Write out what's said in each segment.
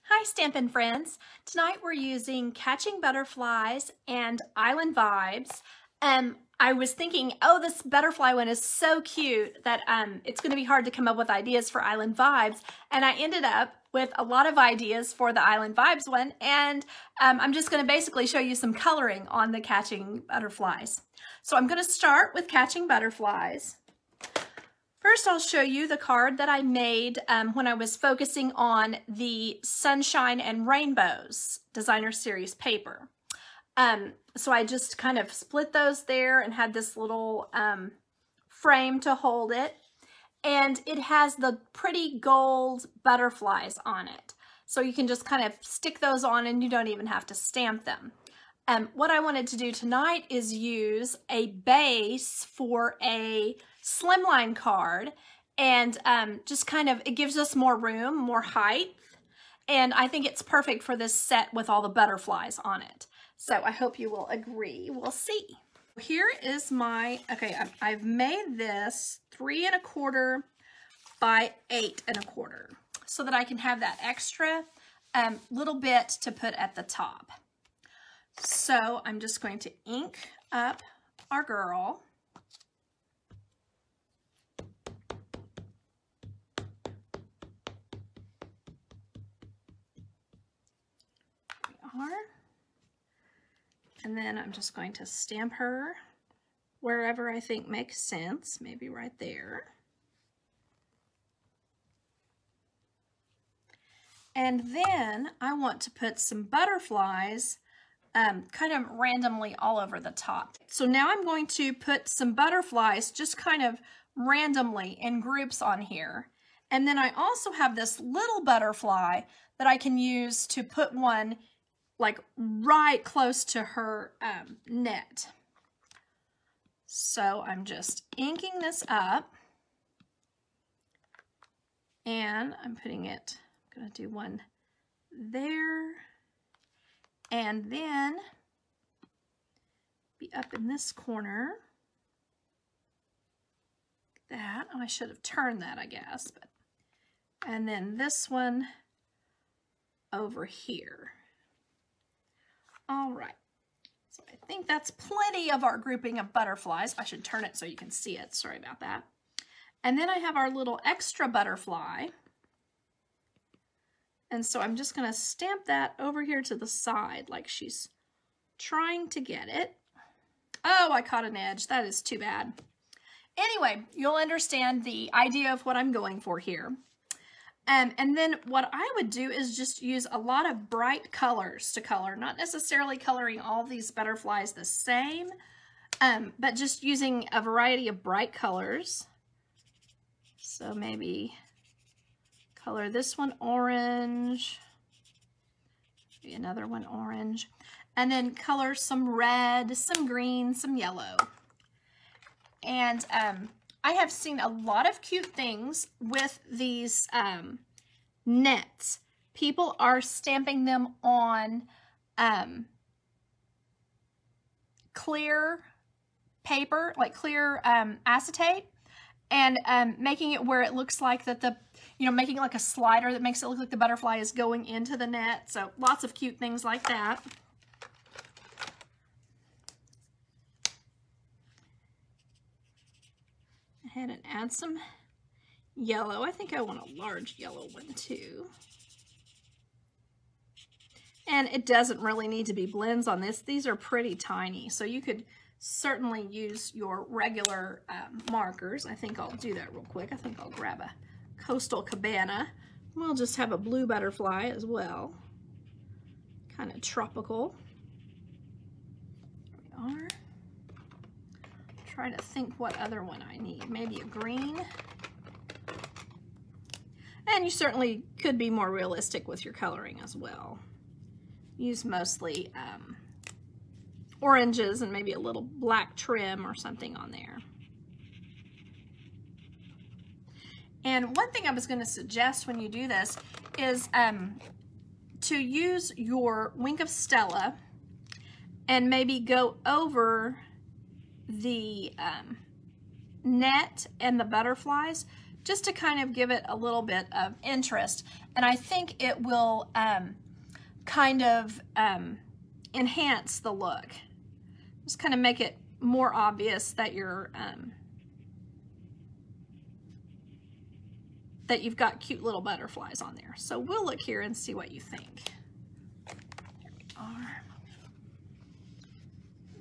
Hi Stampin' friends. Tonight we're using Catching Butterflies and Island Vibes. I was thinking, oh, this butterfly one is so cute that it's going to be hard to come up with ideas for Island Vibes, and I ended up with a lot of ideas for the Island Vibes one, and I'm just going to basically show you some coloring on the Catching Butterflies. So I'm going to start with Catching Butterflies. First, I'll show you the card that I made when I was focusing on the Sunshine and Rainbows Designer Series paper. So I just kind of split those there and had this little frame to hold it. And it has the pretty gold butterflies on it. So you can just kind of stick those on and you don't even have to stamp them. What I wanted to do tonight is use a base for a slimline card, and just kind of, it gives us more room, more height, and I think it's perfect for this set with all the butterflies on it. So I hope you will agree. We'll see. Here is my, okay, I've made this 3 1/4 by 8 1/4 so that I can have that extra little bit to put at the top. So I'm just going to ink up our girl. And then I'm just going to stamp her wherever I think makes sense, maybe right there. And then I want to put some butterflies kind of randomly all over the top. So now I'm going to put some butterflies just kind of randomly in groups on here. And then I also have this little butterfly that I can use to put one like right close to her net. So I'm just inking this up and I'm putting it, I'm gonna do one there and then be up in this corner. That, oh, I should have turned that, I guess, but, and then this one over here. All right, so I think that's plenty of our grouping of butterflies. I should turn it so you can see it, sorry about that. And then I have our little extra butterfly. And so I'm just gonna stamp that over here to the side like she's trying to get it. Oh, I caught an edge, that is too bad. Anyway, you'll understand the idea of what I'm going for here. And then what I would do is just use a lot of bright colors to color, not necessarily coloring all of these butterflies the same, but just using a variety of bright colors. So maybe color this one orange, maybe another one orange, and then color some red, some green, some yellow. And I have seen a lot of cute things with these nets. People are stamping them on clear paper, like clear acetate, and making it where it looks like that the, making it like a slider that makes it look like the butterfly is going into the net. So lots of cute things like that. Ahead and add some yellow. I think I want a large yellow one too. And it doesn't really need to be blends on this. These are pretty tiny, so you could certainly use your regular markers. I think I'll do that real quick. I think I'll grab a Coastal Cabana. We'll just have a blue butterfly as well. Kind of tropical. There we are. Try to think what other one I need. Maybe a green. And you certainly could be more realistic with your coloring as well. Use mostly oranges and maybe a little black trim or something on there. And one thing I was going to suggest when you do this is to use your Wink of Stella and maybe go over the net and the butterflies just to kind of give it a little bit of interest. And I think it will kind of enhance the look. Just kind of make it more obvious that you're that you've got cute little butterflies on there. So we'll look here and see what you think. There we are.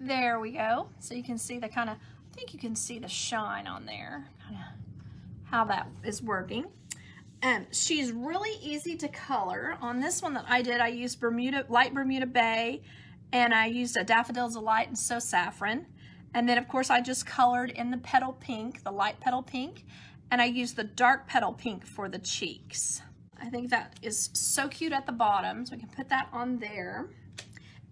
There we go. So you can see the kind of, I think you can see the shine on there, kind of how that is working. She's really easy to color. On this one that I did, I used light Bermuda Bay, and I used a Daffodils Delight and So Saffron. And then of course I just colored in the petal pink, the light petal pink, and I used the dark petal pink for the cheeks. I think that is so cute at the bottom, so we can put that on there.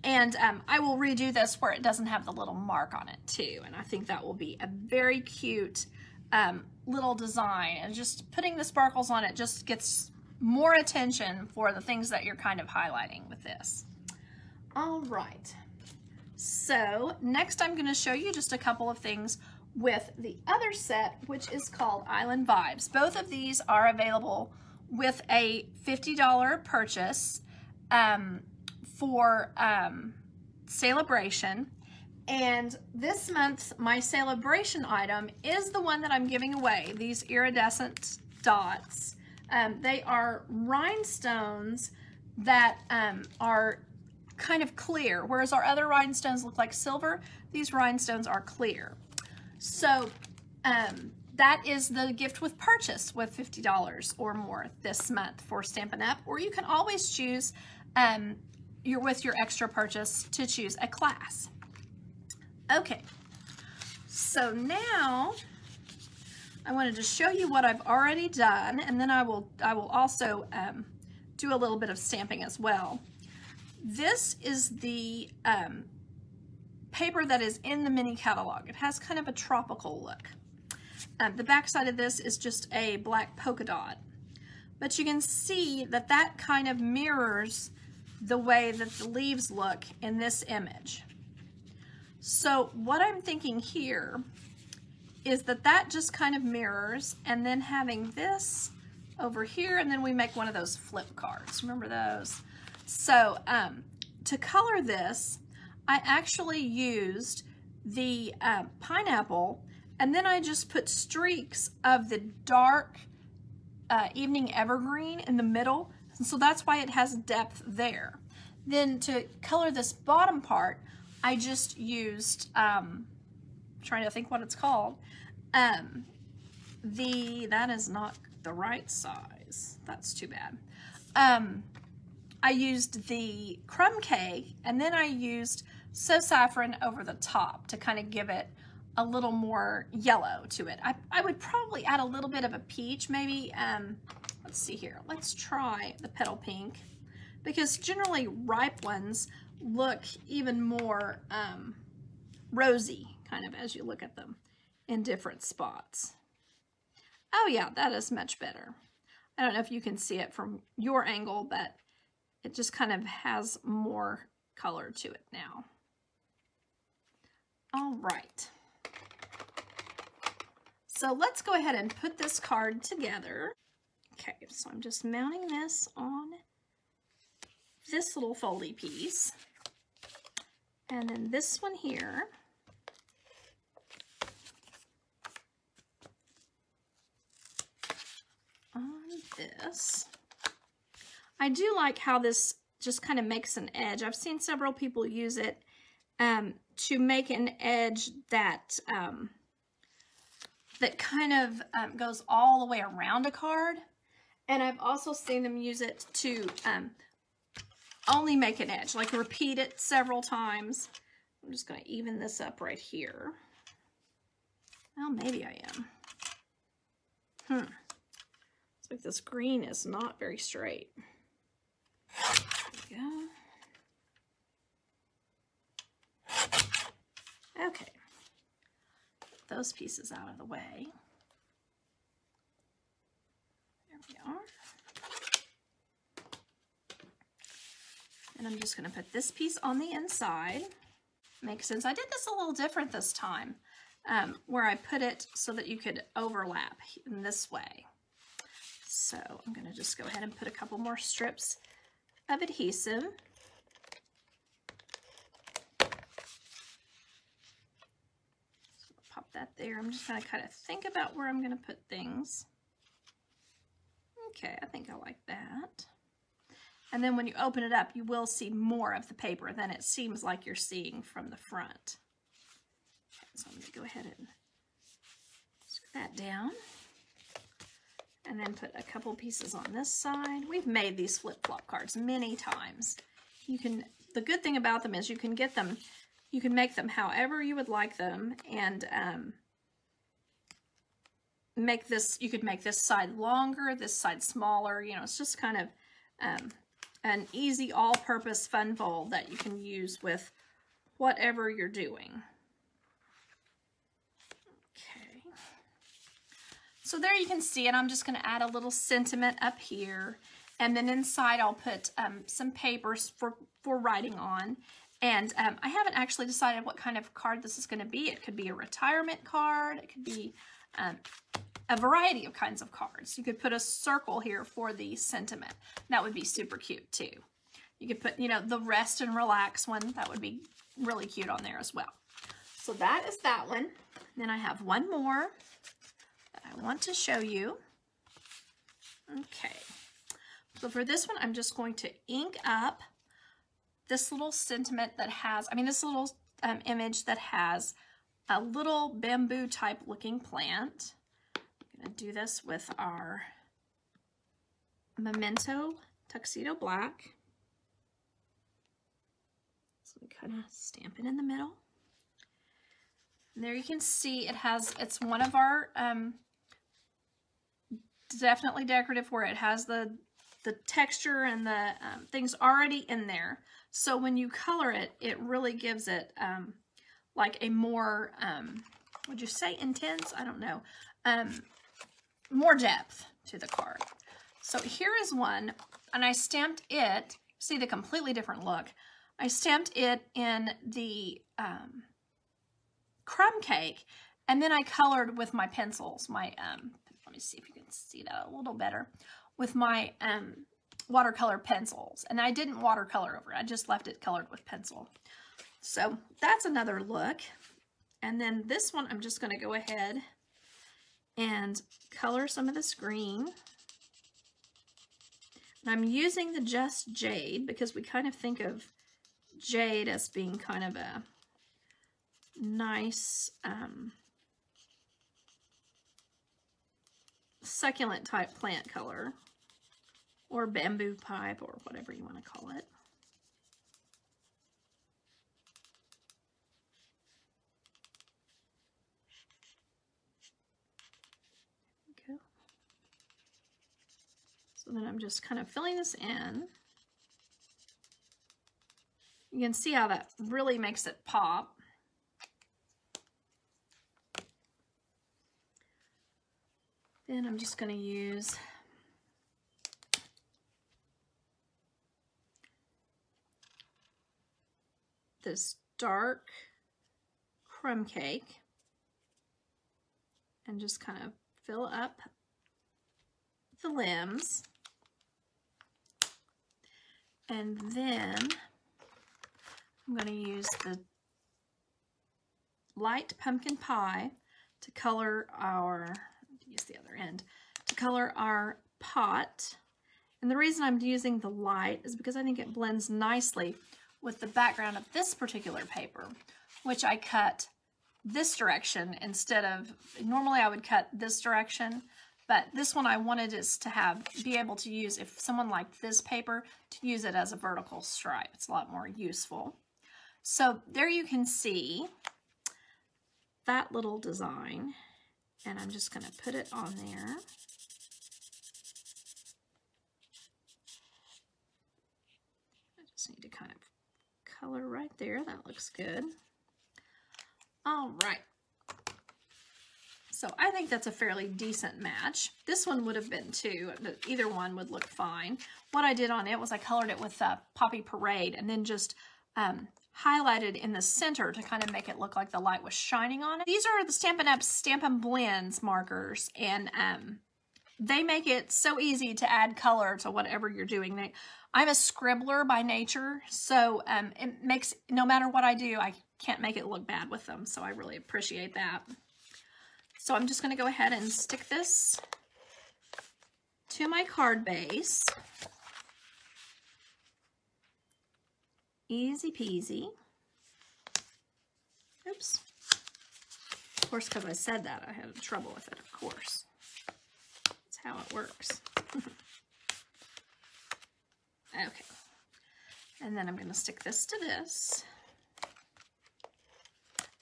And I will redo this where it doesn't have the little mark on it too, and I think that will be a very cute little design. And just putting the sparkles on it just gets more attention for the things that you're kind of highlighting with this. All right, so next I'm going to show you just a couple of things with the other set, which is called Island Vibes. Both of these are available with a $50 purchase for Celebration. And this month, my Celebration item is the one that I'm giving away, these iridescent dots. They are rhinestones that are kind of clear, whereas our other rhinestones look like silver. These rhinestones are clear. So that is the gift with purchase with $50 or more this month for Stampin' Up! Or you can always choose with your extra purchase to choose a class. Okay, so now I wanted to show you what I've already done, and then I will also do a little bit of stamping as well. This is the paper that is in the mini catalog. It has kind of a tropical look. The back side of this is just a black polka dot, but you can see that that kind of mirrors the way that the leaves look in this image. So what I'm thinking here is that that just kind of mirrors, and then having this over here, and then we make one of those flip cards. Remember those? So to color this, I actually used the pineapple, and then I just put streaks of the dark evening evergreen in the middle, and so that's why it has depth there. Then to color this bottom part, I just used, trying to think what it's called, that is not the right size, that's too bad. I used the crumb cake, and then I used So Saffron over the top to kind of give it a little more yellow to it. I would probably add a little bit of a peach, maybe, let's see here, let's try the petal pink, because generally ripe ones look even more rosy, kind of, as you look at them in different spots. Oh yeah, that is much better. I don't know if you can see it from your angle, but it just kind of has more color to it now. All right. So let's go ahead and put this card together. Okay, so I'm just mounting this on this little foldy piece. And then this one here. On this. I do like how this just kind of makes an edge. I've seen several people use it to make an edge that that kind of goes all the way around a card. And I've also seen them use it to only make an edge, like repeat it several times. I'm just going to even this up right here. Well, maybe I am. It's like this green is not very straight. There we go. Okay. Get those pieces out of the way. There we are. And I'm just going to put this piece on the inside. Makes sense. I did this a little different this time. where I put it so that you could overlap in this way. So I'm going to just go ahead and put a couple more strips of adhesive. So pop that there. I'm just going to kind of think about where I'm going to put things. Okay, I think I like that. And then when you open it up, you will see more of the paper than it seems like you're seeing from the front. Okay, so I'm going to go ahead and screw that down. And then put a couple pieces on this side. We've made these flip-flop cards many times. The good thing about them is you can get them, you can make them however you would like them, and you could make this side longer, this side smaller. You know, it's just kind of an easy all-purpose fun fold that you can use with whatever you're doing. So there you can see it. I'm just going to add a little sentiment up here. And then inside I'll put some papers for writing on. And I haven't actually decided what kind of card this is going to be. It could be a retirement card. It could be a variety of kinds of cards. You could put a circle here for the sentiment. That would be super cute too. You could put, you know, the rest and relax one. That would be really cute on there as well. So that is that one. Then I have one more I want to show you. Okay, so for this one, I'm just going to ink up this little sentiment that has, this little image that has a little bamboo type looking plant. I'm going to do this with our Memento Tuxedo Black. So we kind of stamp it in the middle. And there you can see it's one of our definitely decorative, where it has the texture and the things already in there. So when you color it, it really gives it like a more, would you say intense? I don't know. More depth to the card. So here is one, and I stamped it, see the completely different look. I stamped it in the crumb cake, and then I colored with my pencils, let me see if you can see that a little better, with my watercolor pencils. And I didn't watercolor over it, I just left it colored with pencil. So that's another look. And then this one, I'm just going to go ahead and color some of this green. And I'm using the Just Jade because we kind of think of jade as being kind of a nice succulent type plant color, or bamboo pipe, or whatever you want to call it. There we go. So then I'm just kind of filling this in. You can see how that really makes it pop. Then I'm just going to use this dark crumb cake and just kind of fill up the limbs. And then I'm going to use the light pumpkin pie to color our, use the other end, to color our pot. And the reason I'm using the light is because I think it blends nicely with the background of this particular paper, which I cut this direction instead of, normally I would cut this direction, but this one I wanted is to be able to use, if someone liked this paper, to use it as a vertical stripe. It's a lot more useful. So there you can see that little design, and I'm just going to put it on there. I just need to kind of color right there. That looks good. All right. So I think that's a fairly decent match. This one would have been too. Either one would look fine. What I did on it was I colored it with Poppy Parade and then just highlighted in the center to kind of make it look like the light was shining on it. These are the Stampin' Up! Stampin' Blends markers, and they make it so easy to add color to whatever you're doing. I'm a scribbler by nature, so it makes, no matter what I do, I can't make it look bad with them, so I really appreciate that. So I'm just going to go ahead and stick this to my card base. Easy peasy. Oops. Of course, because I said that, I had trouble with it, of course. That's how it works. Okay. And then I'm going to stick this to this.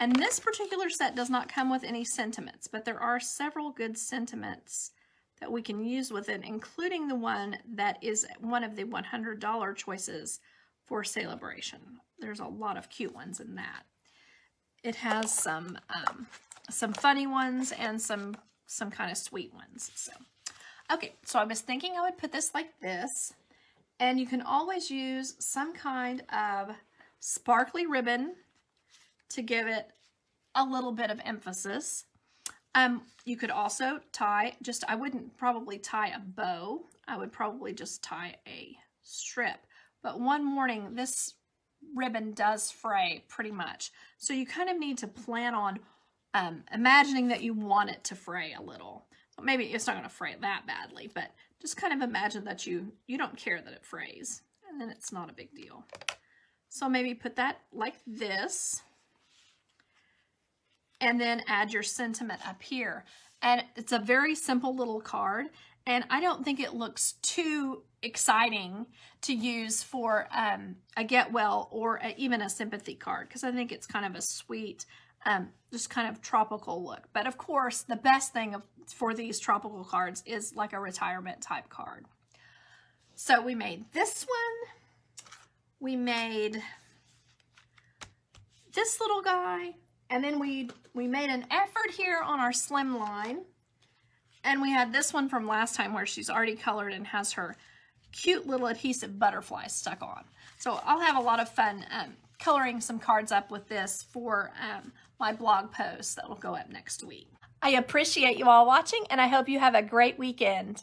And this particular set does not come with any sentiments, but there are several good sentiments that we can use with it, including the one that is one of the $100 choices for Celebration. There's a lot of cute ones in that. It has some funny ones and some kind of sweet ones. So, okay, so I was thinking I would put this like this, and you can always use some kind of sparkly ribbon to give it a little bit of emphasis. You could also tie, I wouldn't probably tie a bow. I would probably just tie a strip. But one morning, this ribbon does fray pretty much. So you kind of need to plan on imagining that you want it to fray a little. So maybe it's not going to fray that badly, but just kind of imagine that you don't care that it frays. And then it's not a big deal. So maybe put that like this. And then add your sentiment up here. And it's a very simple little card. And I don't think it looks too exciting to use for a get well or even a sympathy card, because I think it's kind of a sweet, just kind of tropical look. But of course, the best thing for these tropical cards is like a retirement type card. So we made this one. We made this little guy. And then we made an effort here on our slim line. And we had this one from last time where she's already colored and has her cute little adhesive butterfly stuck on. So I'll have a lot of fun coloring some cards up with this for my blog post that will go up next week. I appreciate you all watching, and I hope you have a great weekend.